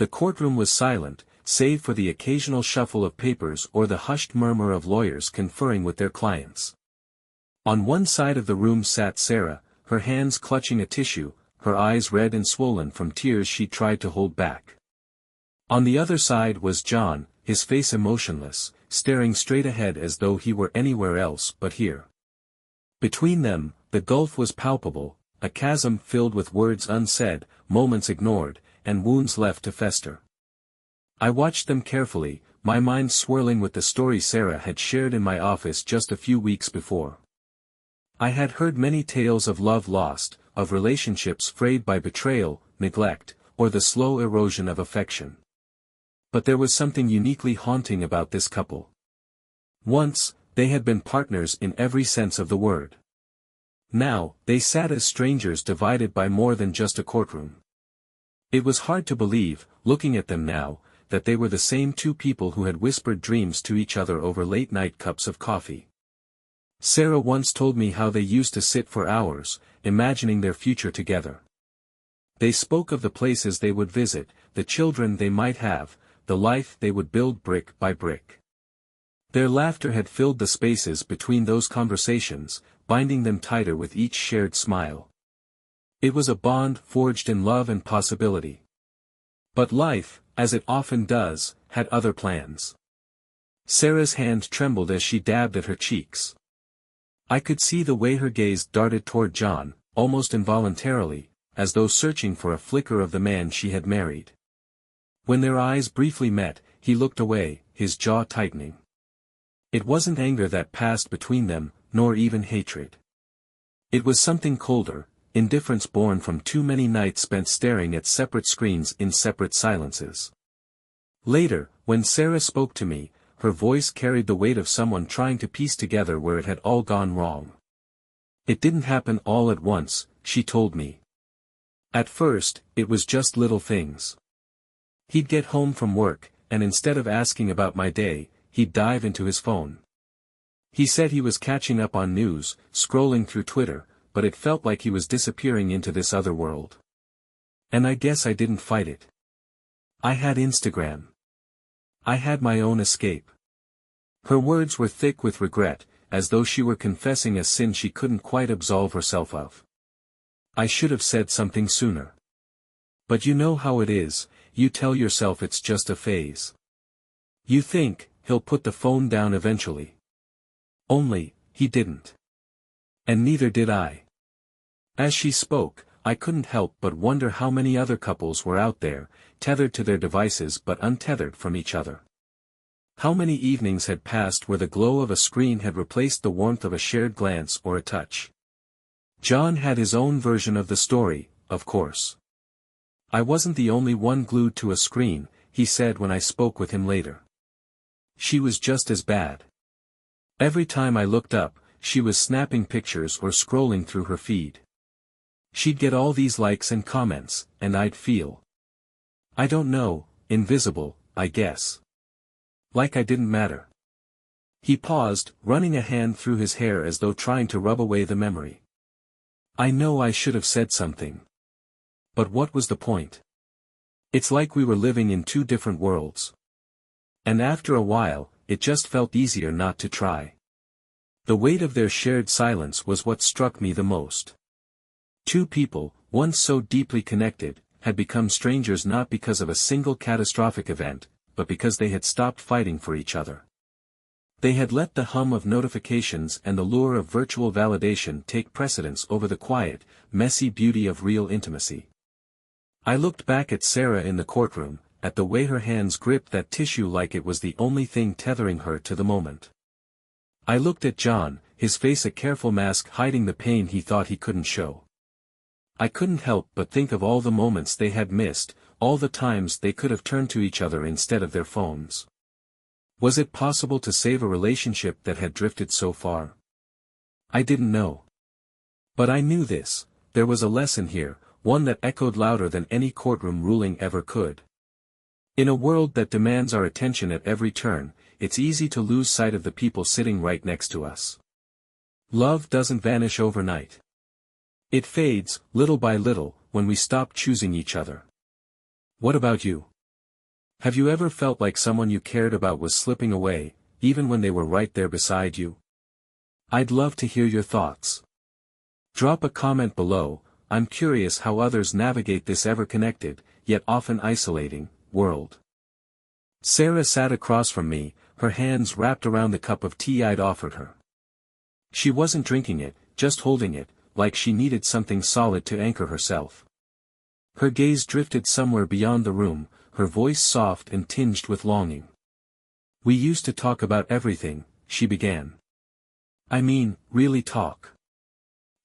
The courtroom was silent, save for the occasional shuffle of papers or the hushed murmur of lawyers conferring with their clients. On one side of the room sat Sarah, her hands clutching a tissue, her eyes red and swollen from tears she tried to hold back. On the other side was John, his face emotionless, staring straight ahead as though he were anywhere else but here. Between them, the gulf was palpable, a chasm filled with words unsaid, moments ignored, and wounds left to fester. I watched them carefully, my mind swirling with the story Sarah had shared in my office just a few weeks before. I had heard many tales of love lost, of relationships frayed by betrayal, neglect, or the slow erosion of affection. But there was something uniquely haunting about this couple. Once, they had been partners in every sense of the word. Now, they sat as strangers divided by more than just a courtroom. It was hard to believe, looking at them now, that they were the same two people who had whispered dreams to each other over late-night cups of coffee. Sarah once told me how they used to sit for hours, imagining their future together. They spoke of the places they would visit, the children they might have, the life they would build brick by brick. Their laughter had filled the spaces between those conversations, binding them tighter with each shared smile. It was a bond forged in love and possibility. But life, as it often does, had other plans. Sarah's hand trembled as she dabbed at her cheeks. I could see the way her gaze darted toward John, almost involuntarily, as though searching for a flicker of the man she had married. When their eyes briefly met, he looked away, his jaw tightening. It wasn't anger that passed between them, nor even hatred. It was something colder, indifference born from too many nights spent staring at separate screens in separate silences. Later, when Sarah spoke to me, her voice carried the weight of someone trying to piece together where it had all gone wrong. It didn't happen all at once, she told me. At first, it was just little things. He'd get home from work, and instead of asking about my day, he'd dive into his phone. He said he was catching up on news, scrolling through Twitter, but it felt like he was disappearing into this other world. And I guess I didn't fight it. I had Instagram. I had my own escape. Her words were thick with regret, as though she were confessing a sin she couldn't quite absolve herself of. I should have said something sooner. But you know how it is, you tell yourself it's just a phase. You think, he'll put the phone down eventually. Only, he didn't. And neither did I. As she spoke, I couldn't help but wonder how many other couples were out there, tethered to their devices but untethered from each other. How many evenings had passed where the glow of a screen had replaced the warmth of a shared glance or a touch. John had his own version of the story, of course. I wasn't the only one glued to a screen, he said when I spoke with him later. She was just as bad. Every time I looked up, she was snapping pictures or scrolling through her feed. She'd get all these likes and comments, and I'd feel, I don't know, invisible, I guess. Like I didn't matter. He paused, running a hand through his hair as though trying to rub away the memory. I know I should have said something. But what was the point? It's like we were living in two different worlds. And after a while, it just felt easier not to try. The weight of their shared silence was what struck me the most. Two people, once so deeply connected, had become strangers not because of a single catastrophic event, but because they had stopped fighting for each other. They had let the hum of notifications and the lure of virtual validation take precedence over the quiet, messy beauty of real intimacy. I looked back at Sarah in the courtroom, at the way her hands gripped that tissue like it was the only thing tethering her to the moment. I looked at John, his face a careful mask hiding the pain he thought he couldn't show. I couldn't help but think of all the moments they had missed, all the times they could have turned to each other instead of their phones. Was it possible to save a relationship that had drifted so far? I didn't know. But I knew this, there was a lesson here, one that echoed louder than any courtroom ruling ever could. In a world that demands our attention at every turn, it's easy to lose sight of the people sitting right next to us. Love doesn't vanish overnight. It fades, little by little, when we stop choosing each other. What about you? Have you ever felt like someone you cared about was slipping away, even when they were right there beside you? I'd love to hear your thoughts. Drop a comment below. I'm curious how others navigate this ever-connected, yet often isolating, world. Sarah sat across from me, her hands wrapped around the cup of tea I'd offered her. She wasn't drinking it, just holding it, like she needed something solid to anchor herself. Her gaze drifted somewhere beyond the room, her voice soft and tinged with longing. We used to talk about everything, she began. I mean, really talk.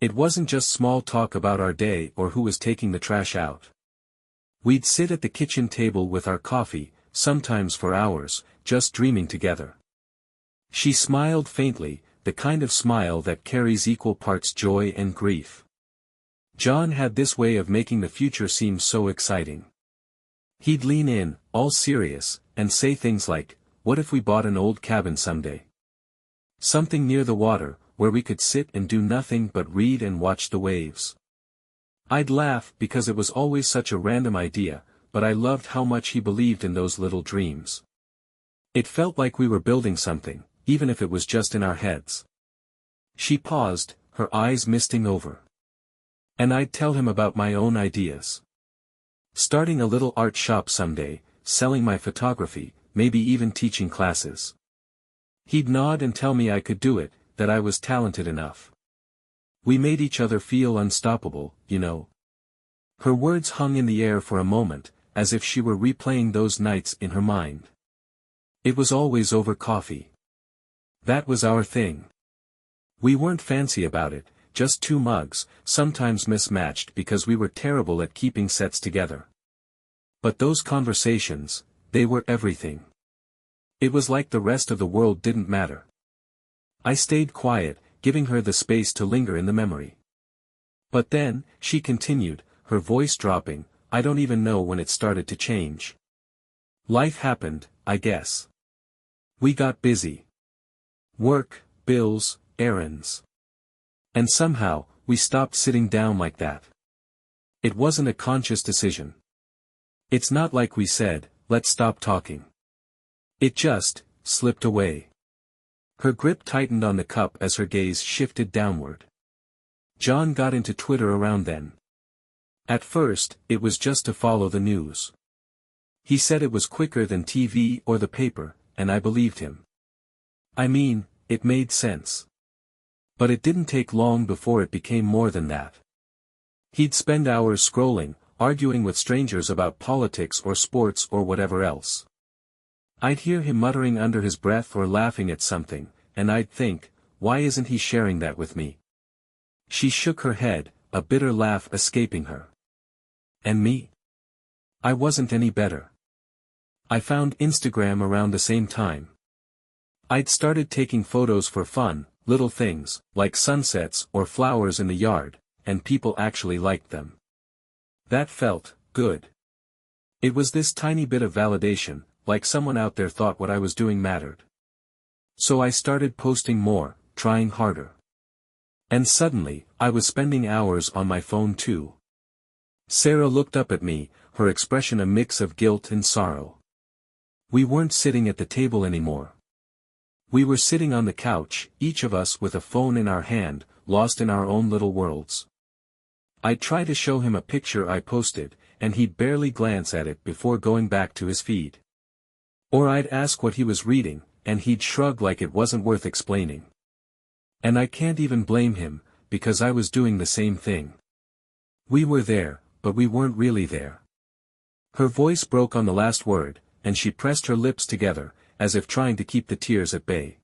It wasn't just small talk about our day or who was taking the trash out. We'd sit at the kitchen table with our coffee, sometimes for hours, just dreaming together. She smiled faintly, the kind of smile that carries equal parts joy and grief. John had this way of making the future seem so exciting. He'd lean in, all serious, and say things like, "What if we bought an old cabin someday? Something near the water, where we could sit and do nothing but read and watch the waves." I'd laugh because it was always such a random idea, but I loved how much he believed in those little dreams. It felt like we were building something, even if it was just in our heads. She paused, her eyes misting over. And I'd tell him about my own ideas. Starting a little art shop someday, selling my photography, maybe even teaching classes. He'd nod and tell me I could do it, that I was talented enough. We made each other feel unstoppable, you know. Her words hung in the air for a moment, as if she were replaying those nights in her mind. It was always over coffee. That was our thing. We weren't fancy about it, just two mugs, sometimes mismatched because we were terrible at keeping sets together. But those conversations, they were everything. It was like the rest of the world didn't matter. I stayed quiet, giving her the space to linger in the memory. But then, she continued, her voice dropping, I don't even know when it started to change. Life happened, I guess. We got busy. Work, bills, errands. And somehow, we stopped sitting down like that. It wasn't a conscious decision. It's not like we said, let's stop talking. It just slipped away. Her grip tightened on the cup as her gaze shifted downward. John got into Twitter around then. At first, it was just to follow the news. He said it was quicker than TV or the paper, and I believed him. I mean, it made sense. But it didn't take long before it became more than that. He'd spend hours scrolling, arguing with strangers about politics or sports or whatever else. I'd hear him muttering under his breath or laughing at something, and I'd think, why isn't he sharing that with me? She shook her head, a bitter laugh escaping her. And me? I wasn't any better. I found Instagram around the same time. I'd started taking photos for fun, little things, like sunsets or flowers in the yard, and people actually liked them. That felt good. It was this tiny bit of validation, like someone out there thought what I was doing mattered. So I started posting more, trying harder. And suddenly, I was spending hours on my phone too. Sarah looked up at me, her expression a mix of guilt and sorrow. We weren't sitting at the table anymore. We were sitting on the couch, each of us with a phone in our hand, lost in our own little worlds. I'd try to show him a picture I posted, and he'd barely glance at it before going back to his feed. Or I'd ask what he was reading, and he'd shrug like it wasn't worth explaining. And I can't even blame him, because I was doing the same thing. We were there, but we weren't really there. Her voice broke on the last word, and she pressed her lips together, as if trying to keep the tears at bay.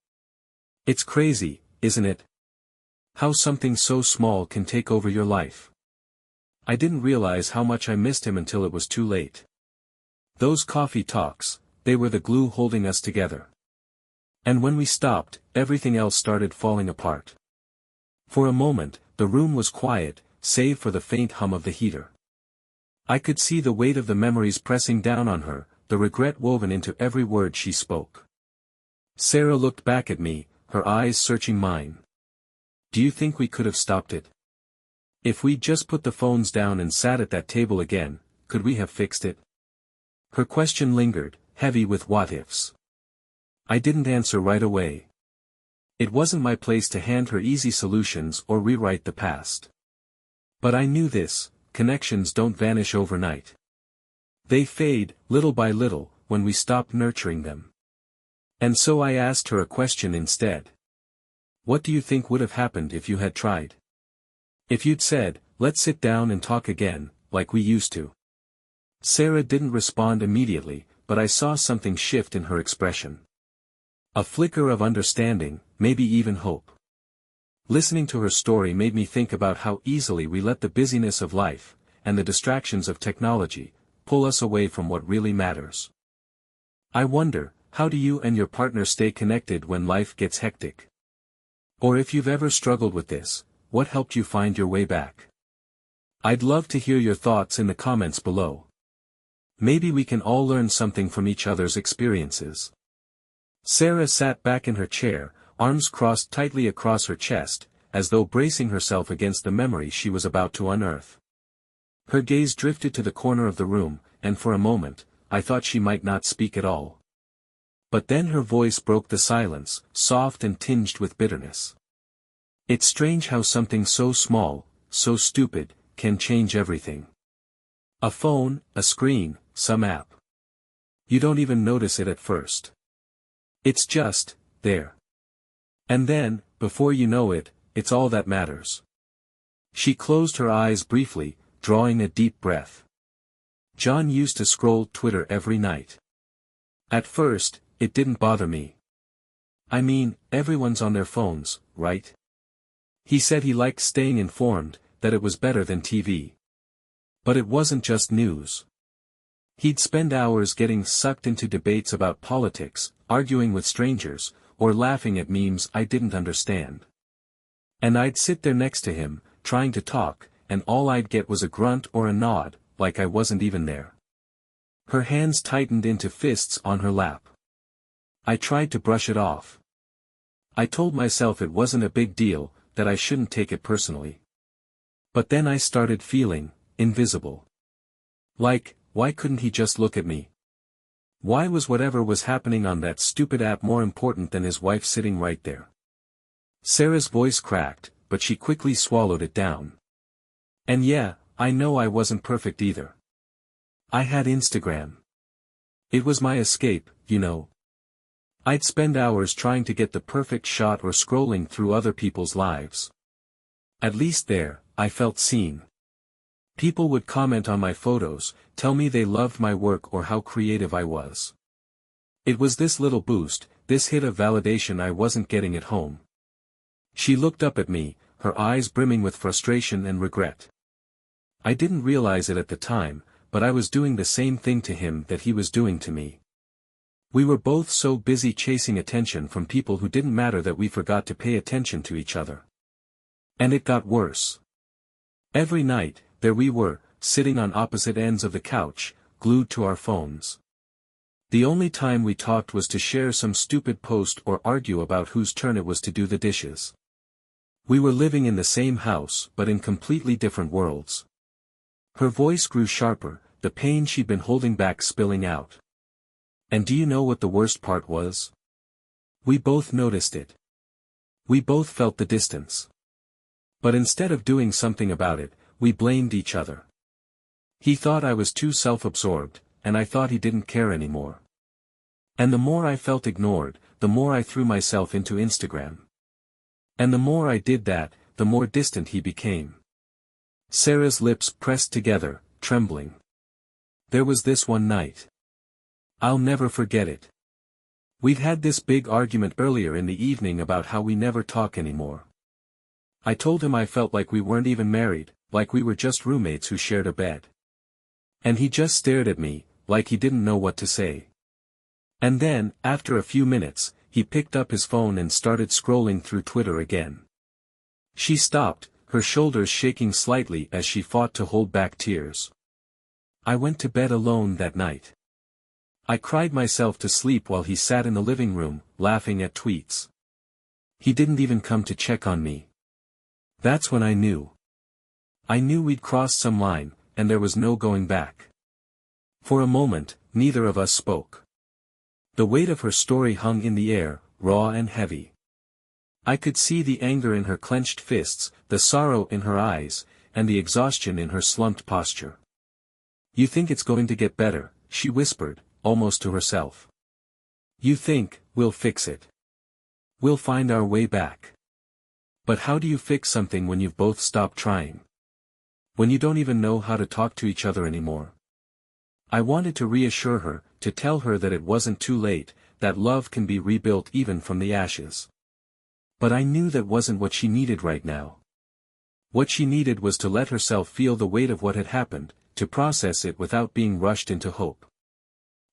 It's crazy, isn't it? How something so small can take over your life. I didn't realize how much I missed him until it was too late. Those coffee talks, they were the glue holding us together. And when we stopped, everything else started falling apart. For a moment, the room was quiet, save for the faint hum of the heater. I could see the weight of the memories pressing down on her, the regret woven into every word she spoke. Sarah looked back at me, her eyes searching mine. Do you think we could have stopped it? If we'd just put the phones down and sat at that table again, could we have fixed it? Her question lingered, heavy with what-ifs. I didn't answer right away. It wasn't my place to hand her easy solutions or rewrite the past. But I knew this: connections don't vanish overnight. They fade, little by little, when we stop nurturing them. And so I asked her a question instead. What do you think would have happened if you had tried? If you'd said, let's sit down and talk again, like we used to. Sarah didn't respond immediately, but I saw something shift in her expression. A flicker of understanding, maybe even hope. Listening to her story made me think about how easily we let the busyness of life, and the distractions of technology, pull us away from what really matters. I wonder, how do you and your partner stay connected when life gets hectic? Or if you've ever struggled with this, what helped you find your way back? I'd love to hear your thoughts in the comments below. Maybe we can all learn something from each other's experiences. Sarah sat back in her chair, arms crossed tightly across her chest, as though bracing herself against the memory she was about to unearth. Her gaze drifted to the corner of the room, and for a moment, I thought she might not speak at all. But then her voice broke the silence, soft and tinged with bitterness. It's strange how something so small, so stupid, can change everything. A phone, a screen, some app. You don't even notice it at first. It's just there. And then, before you know it, it's all that matters. She closed her eyes briefly, drawing a deep breath. John used to scroll Twitter every night. At first, it didn't bother me. I mean, everyone's on their phones, right? He said he liked staying informed, that it was better than TV. But it wasn't just news. He'd spend hours getting sucked into debates about politics, arguing with strangers, or laughing at memes I didn't understand. And I'd sit there next to him, trying to talk, and all I'd get was a grunt or a nod, like I wasn't even there. Her hands tightened into fists on her lap. I tried to brush it off. I told myself it wasn't a big deal, that I shouldn't take it personally. But then I started feeling invisible. Like, why couldn't he just look at me? Why was whatever was happening on that stupid app more important than his wife sitting right there? Sarah's voice cracked, but she quickly swallowed it down. And yeah, I know I wasn't perfect either. I had Instagram. It was my escape, you know. I'd spend hours trying to get the perfect shot or scrolling through other people's lives. At least there, I felt seen. People would comment on my photos, tell me they loved my work or how creative I was. It was this little boost, this hit of validation I wasn't getting at home. She looked up at me, her eyes brimming with frustration and regret. I didn't realize it at the time, but I was doing the same thing to him that he was doing to me. We were both so busy chasing attention from people who didn't matter that we forgot to pay attention to each other. And it got worse. Every night, there we were, sitting on opposite ends of the couch, glued to our phones. The only time we talked was to share some stupid post or argue about whose turn it was to do the dishes. We were living in the same house but in completely different worlds. Her voice grew sharper, the pain she'd been holding back spilling out. And do you know what the worst part was? We both noticed it. We both felt the distance. But instead of doing something about it, we blamed each other. He thought I was too self-absorbed, and I thought he didn't care anymore. And the more I felt ignored, the more I threw myself into Instagram. And the more I did that, the more distant he became. Sarah's lips pressed together, trembling. There was this one night. I'll never forget it. We'd had this big argument earlier in the evening about how we never talk anymore. I told him I felt like we weren't even married, like we were just roommates who shared a bed. And he just stared at me, like he didn't know what to say. And then, after a few minutes, he picked up his phone and started scrolling through Twitter again. She stopped, her shoulders shaking slightly as she fought to hold back tears. I went to bed alone that night. I cried myself to sleep while he sat in the living room, laughing at tweets. He didn't even come to check on me. That's when I knew. I knew we'd crossed some line, and there was no going back. For a moment, neither of us spoke. The weight of her story hung in the air, raw and heavy. I could see the anger in her clenched fists, the sorrow in her eyes, and the exhaustion in her slumped posture. "You think it's going to get better," she whispered, almost to herself. "You think, we'll fix it. We'll find our way back. But how do you fix something when you've both stopped trying? When you don't even know how to talk to each other anymore?" I wanted to reassure her, to tell her that it wasn't too late, that love can be rebuilt even from the ashes. But I knew that wasn't what she needed right now. What she needed was to let herself feel the weight of what had happened, to process it without being rushed into hope.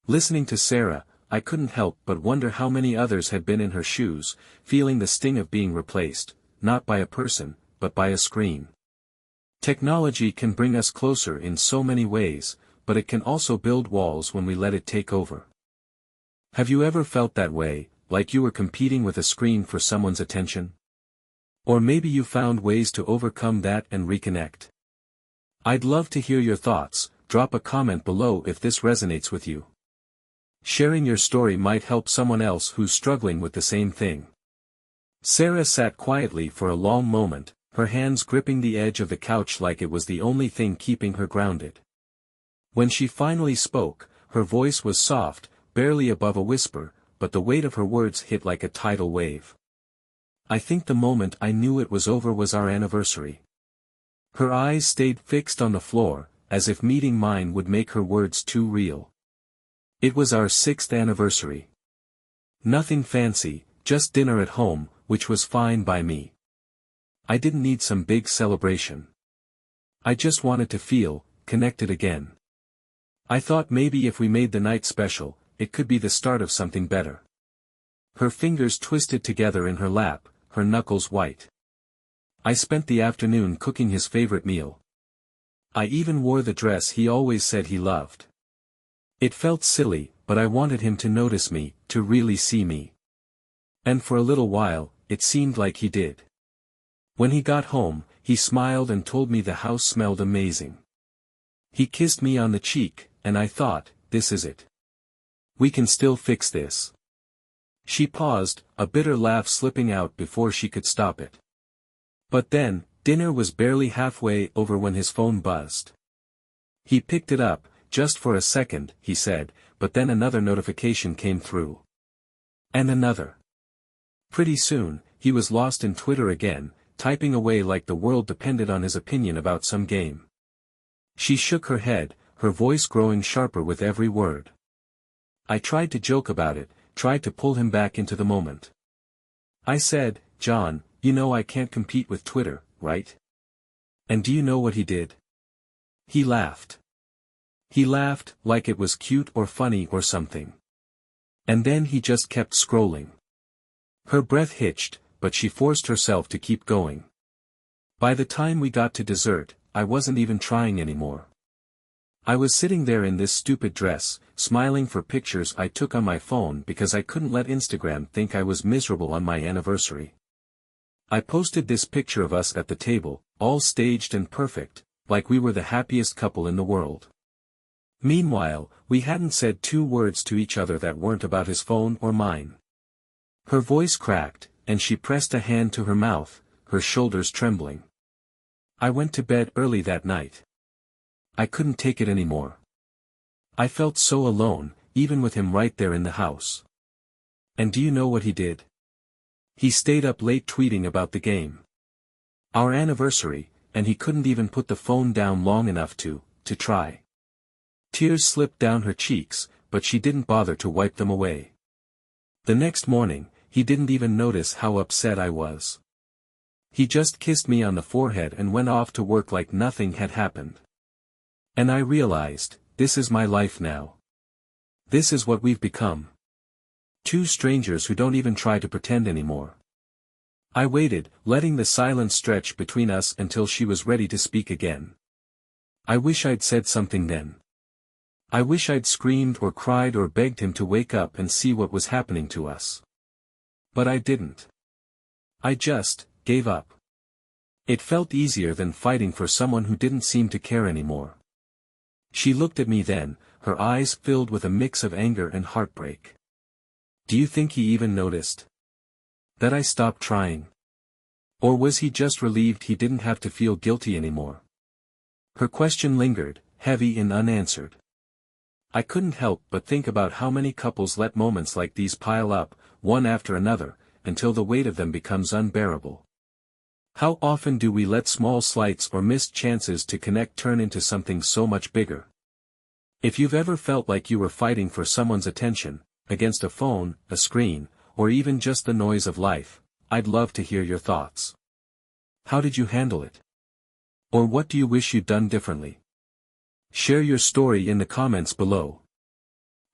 Listening to Sarah, I couldn't help but wonder how many others had been in her shoes, feeling the sting of being replaced, not by a person, but by a screen. Technology can bring us closer in so many ways, but it can also build walls when we let it take over. Have you ever felt that way, like you were competing with a screen for someone's attention? Or maybe you found ways to overcome that and reconnect? I'd love to hear your thoughts. Drop a comment below if this resonates with you. Sharing your story might help someone else who's struggling with the same thing. Sarah sat quietly for a long moment, her hands gripping the edge of the couch like it was the only thing keeping her grounded. When she finally spoke, her voice was soft, barely above a whisper, but the weight of her words hit like a tidal wave. "I think the moment I knew it was over was our anniversary." Her eyes stayed fixed on the floor, as if meeting mine would make her words too real. "It was our 6th anniversary. Nothing fancy, just dinner at home, which was fine by me. I didn't need some big celebration. I just wanted to feel connected again. I thought maybe if we made the night special, it could be the start of something better." Her fingers twisted together in her lap, her knuckles white. "I spent the afternoon cooking his favorite meal. I even wore the dress he always said he loved. It felt silly, but I wanted him to notice me, to really see me. And for a little while, it seemed like he did. When he got home, he smiled and told me the house smelled amazing. He kissed me on the cheek, and I thought, this is it. We can still fix this." She paused, a bitter laugh slipping out before she could stop it. But then, dinner was barely halfway over when his phone buzzed. He picked it up, "Just for a second," he said, but then another notification came through. And another. Pretty soon, he was lost in Twitter again, typing away like the world depended on his opinion about some game. She shook her head, her voice growing sharper with every word. I tried to joke about it, tried to pull him back into the moment. I said, "John, you know I can't compete with Twitter, right?" And do you know what he did? He laughed. He laughed, like it was cute or funny or something. And then he just kept scrolling. Her breath hitched, but she forced herself to keep going. By the time we got to dessert, I wasn't even trying anymore. I was sitting there in this stupid dress, smiling for pictures I took on my phone because I couldn't let Instagram think I was miserable on my anniversary. I posted this picture of us at the table, all staged and perfect, like we were the happiest couple in the world. Meanwhile, we hadn't said 2 words to each other that weren't about his phone or mine. Her voice cracked, and she pressed a hand to her mouth, her shoulders trembling. I went to bed early that night. I couldn't take it anymore. I felt so alone, even with him right there in the house. And do you know what he did? He stayed up late tweeting about the game. Our anniversary, and he couldn't even put the phone down long enough to try. Tears slipped down her cheeks, but she didn't bother to wipe them away. The next morning, he didn't even notice how upset I was. He just kissed me on the forehead and went off to work like nothing had happened. And I realized, this is my life now. This is what we've become. 2 strangers who don't even try to pretend anymore. I waited, letting the silence stretch between us until she was ready to speak again. I wish I'd said something then. I wish I'd screamed or cried or begged him to wake up and see what was happening to us. But I didn't. I just gave up. It felt easier than fighting for someone who didn't seem to care anymore. She looked at me then, her eyes filled with a mix of anger and heartbreak. Do you think he even noticed that I stopped trying? Or was he just relieved he didn't have to feel guilty anymore? Her question lingered, heavy and unanswered. I couldn't help but think about how many couples let moments like these pile up, one after another, until the weight of them becomes unbearable. How often do we let small slights or missed chances to connect turn into something so much bigger? If you've ever felt like you were fighting for someone's attention, against a phone, a screen, or even just the noise of life, I'd love to hear your thoughts. How did you handle it? Or what do you wish you'd done differently? Share your story in the comments below.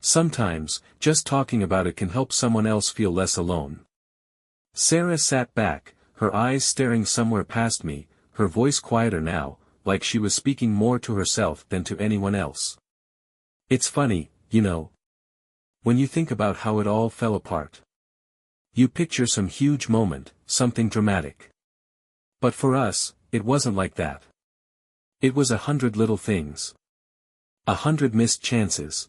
Sometimes, just talking about it can help someone else feel less alone. Sarah sat back, her eyes staring somewhere past me, her voice quieter now, like she was speaking more to herself than to anyone else. It's funny, you know. When you think about how it all fell apart. You picture some huge moment, something dramatic. But for us, it wasn't like that. It was 100 little things. 100 missed chances.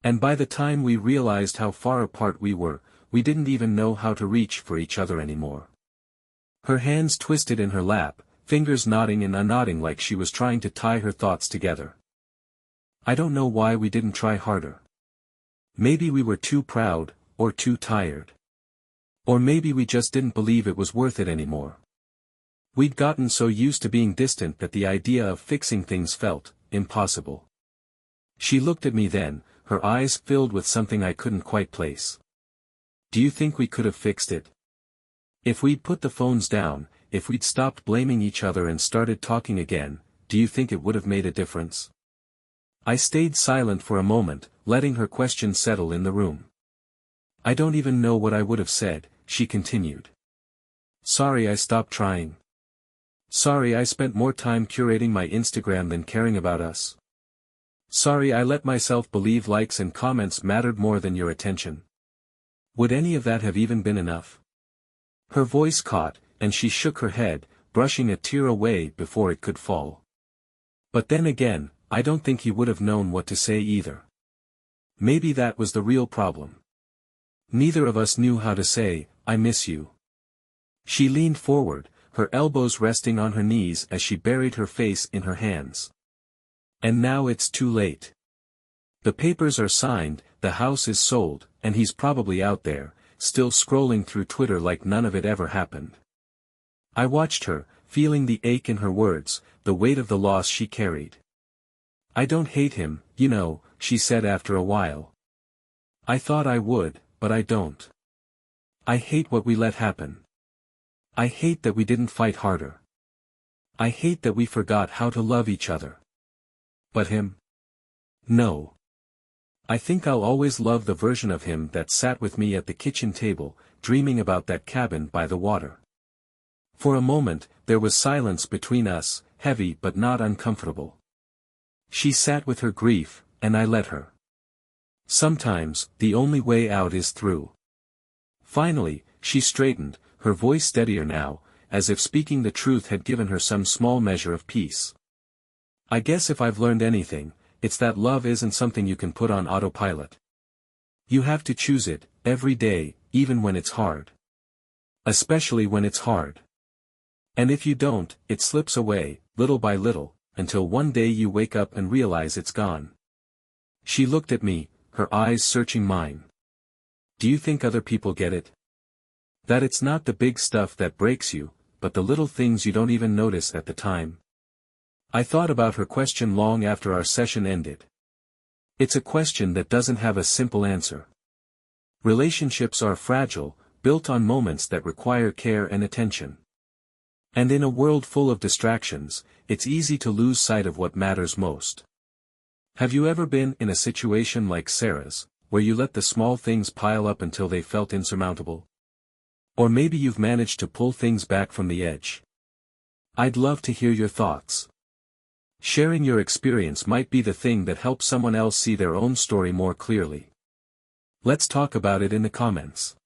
And by the time we realized how far apart we were, we didn't even know how to reach for each other anymore. Her hands twisted in her lap, fingers nodding and unknotting like she was trying to tie her thoughts together. I don't know why we didn't try harder. Maybe we were too proud, or too tired. Or maybe we just didn't believe it was worth it anymore. We'd gotten so used to being distant that the idea of fixing things felt impossible. She looked at me then, her eyes filled with something I couldn't quite place. Do you think we could have fixed it? If we'd put the phones down, if we'd stopped blaming each other and started talking again, do you think it would have made a difference? I stayed silent for a moment, letting her question settle in the room. I don't even know what I would have said, she continued. Sorry I stopped trying. Sorry I spent more time curating my Instagram than caring about us. Sorry I let myself believe likes and comments mattered more than your attention. Would any of that have even been enough? Her voice caught, and she shook her head, brushing a tear away before it could fall. But then again, I don't think he would have known what to say either. Maybe that was the real problem. Neither of us knew how to say, I miss you. She leaned forward, her elbows resting on her knees as she buried her face in her hands. And now it's too late. The papers are signed, the house is sold, and he's probably out there, still scrolling through Twitter like none of it ever happened. I watched her, feeling the ache in her words, the weight of the loss she carried. I don't hate him, you know, she said after a while. I thought I would, but I don't. I hate what we let happen. I hate that we didn't fight harder. I hate that we forgot how to love each other. But him? No. I think I'll always love the version of him that sat with me at the kitchen table, dreaming about that cabin by the water. For a moment, there was silence between us, heavy but not uncomfortable. She sat with her grief, and I let her. Sometimes, the only way out is through. Finally, she straightened, her voice steadier now, as if speaking the truth had given her some small measure of peace. I guess if I've learned anything, it's that love isn't something you can put on autopilot. You have to choose it, every day, even when it's hard. Especially when it's hard. And if you don't, it slips away, little by little, until one day you wake up and realize it's gone. She looked at me, her eyes searching mine. Do you think other people get it? That it's not the big stuff that breaks you, but the little things you don't even notice at the time? I thought about her question long after our session ended. It's a question that doesn't have a simple answer. Relationships are fragile, built on moments that require care and attention. And in a world full of distractions, it's easy to lose sight of what matters most. Have you ever been in a situation like Sarah's, where you let the small things pile up until they felt insurmountable? Or maybe you've managed to pull things back from the edge. I'd love to hear your thoughts. Sharing your experience might be the thing that helps someone else see their own story more clearly. Let's talk about it in the comments.